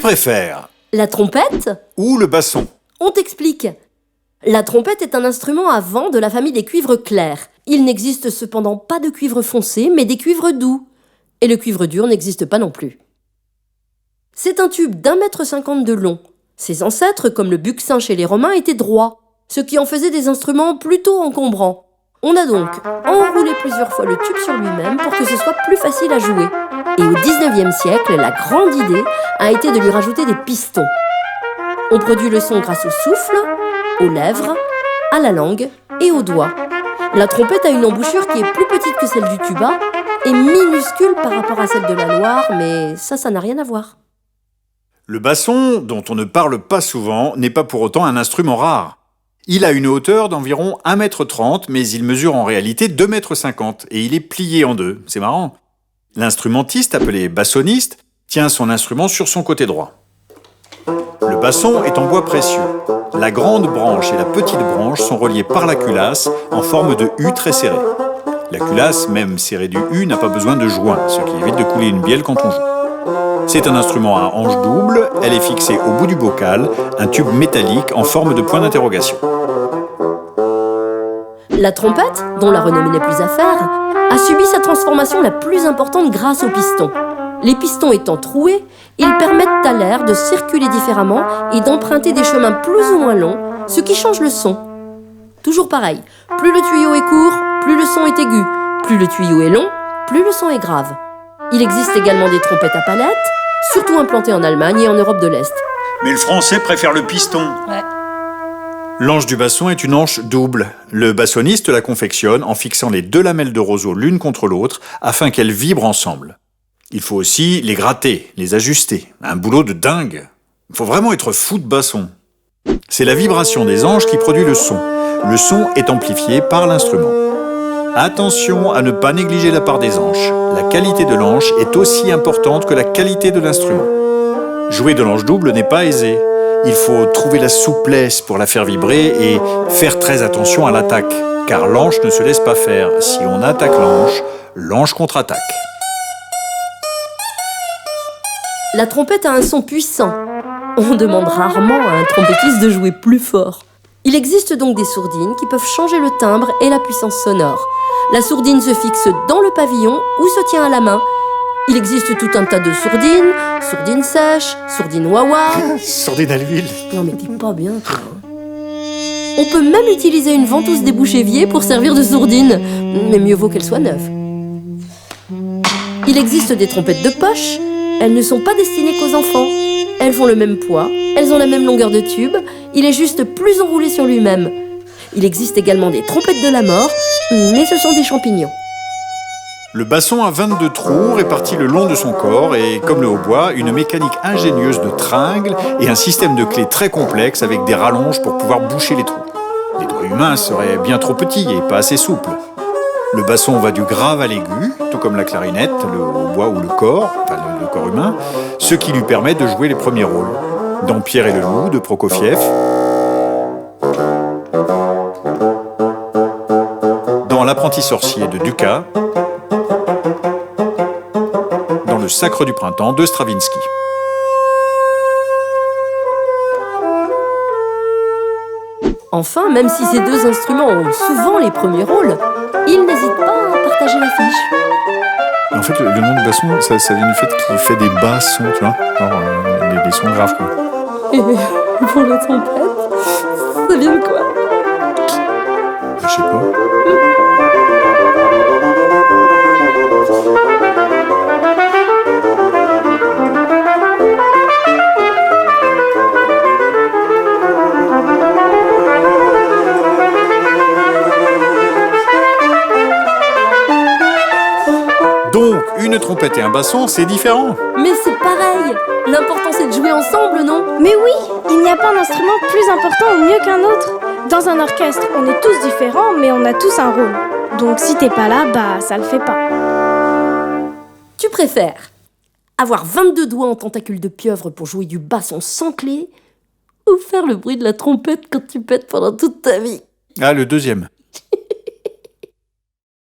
préfères? La trompette? Ou le basson? On t'explique. La trompette est un instrument à vent de la famille des cuivres clairs. Il n'existe cependant pas de cuivre foncé, mais des cuivres doux. Et le cuivre dur n'existe pas non plus. C'est un tube d'1,50 m de long. Ses ancêtres, comme le bucsin chez les Romains, étaient droits, ce qui en faisait des instruments plutôt encombrants. On a donc enroulé plusieurs fois le tube sur lui-même pour que ce soit plus facile à jouer. Et au 19e siècle, la grande idée a été de lui rajouter des pistons. On produit le son grâce au souffle, aux lèvres, à la langue et aux doigts. La trompette a une embouchure qui est plus petite que celle du tuba et minuscule par rapport à celle de la Loire, mais ça n'a rien à voir. Le basson, dont on ne parle pas souvent, n'est pas pour autant un instrument rare. Il a une hauteur d'environ 1,30 m, mais il mesure en réalité 2,50 m et il est plié en deux. C'est marrant. L'instrumentiste, appelé bassoniste, tient son instrument sur son côté droit. Le basson est en bois précieux. La grande branche et la petite branche sont reliées par la culasse en forme de U très serrée. La culasse, même serrée du U, n'a pas besoin de joint, ce qui évite de couler une bielle quand on joue. C'est un instrument à hanche double, elle est fixée au bout du bocal, un tube métallique en forme de point d'interrogation. La trompette, dont la renommée n'est plus à faire, a subi sa transformation la plus importante grâce aux pistons. Les pistons étant troués, ils permettent à l'air de circuler différemment et d'emprunter des chemins plus ou moins longs, ce qui change le son. Toujours pareil, plus le tuyau est court, plus le son est aigu. Plus le tuyau est long, plus le son est grave. Il existe également des trompettes à palette, surtout implantées en Allemagne et en Europe de l'Est. Mais le français préfère le piston. Ouais. L'anche du basson est une anche double. Le bassoniste la confectionne en fixant les deux lamelles de roseau l'une contre l'autre afin qu'elles vibrent ensemble. Il faut aussi les gratter, les ajuster. Un boulot de dingue. Il faut vraiment être fou de basson. C'est la vibration des anches qui produit le son. Le son est amplifié par l'instrument. Attention à ne pas négliger la part des anches. La qualité de l'anche est aussi importante que la qualité de l'instrument. Jouer de l'anche double n'est pas aisé. Il faut trouver la souplesse pour la faire vibrer et faire très attention à l'attaque, car l'anche ne se laisse pas faire. Si on attaque l'anche, l'anche contre-attaque. La trompette a un son puissant. On demande rarement à un trompettiste de jouer plus fort. Il existe donc des sourdines qui peuvent changer le timbre et la puissance sonore. La sourdine se fixe dans le pavillon ou se tient à la main. Il existe tout un tas de sourdines, sourdines sèches, sourdines wah-wah. Sourdine à l'huile. Non mais t'es pas bien, toi. On peut même utiliser une ventouse débouche-évier pour servir de sourdine, mais mieux vaut qu'elle soit neuve. Il existe des trompettes de poche. Elles ne sont pas destinées qu'aux enfants. Elles font le même poids, elles ont la même longueur de tube, il est juste plus enroulé sur lui-même. Il existe également des trompettes de la mort, mais ce sont des champignons. Le basson a 22 trous répartis le long de son corps et, comme le hautbois, une mécanique ingénieuse de tringles et un système de clés très complexe avec des rallonges pour pouvoir boucher les trous. Les doigts humains seraient bien trop petits et pas assez souples. Le basson va du grave à l'aigu, tout comme la clarinette, le hautbois ou le corps, enfin le corps humain, ce qui lui permet de jouer les premiers rôles. Dans Pierre et le loup de Prokofiev, dans L'apprenti sorcier de Dukas, dans Le Sacre du printemps de Stravinsky. Enfin, même si ces deux instruments ont souvent les premiers rôles, ils n'hésitent pas à partager l'affiche. En fait, le nom du basson, ça vient du fait qu'il fait des bas sons, tu vois, genre des sons graves, quoi. Et pour la trompette, ça vient de quoi? Je sais pas. Donc, une trompette et un basson, c'est différent. Mais c'est pareil. L'important c'est de jouer ensemble, non? Mais oui, il n'y a pas d'instrument plus important ou mieux qu'un autre. Dans un orchestre, on est tous différents, mais on a tous un rôle. Donc si t'es pas là, ça le fait pas. Tu préfères avoir 22 doigts en tentacules de pieuvre pour jouer du basson sans clé ou faire le bruit de la trompette quand tu pètes pendant toute ta vie? Ah, le deuxième.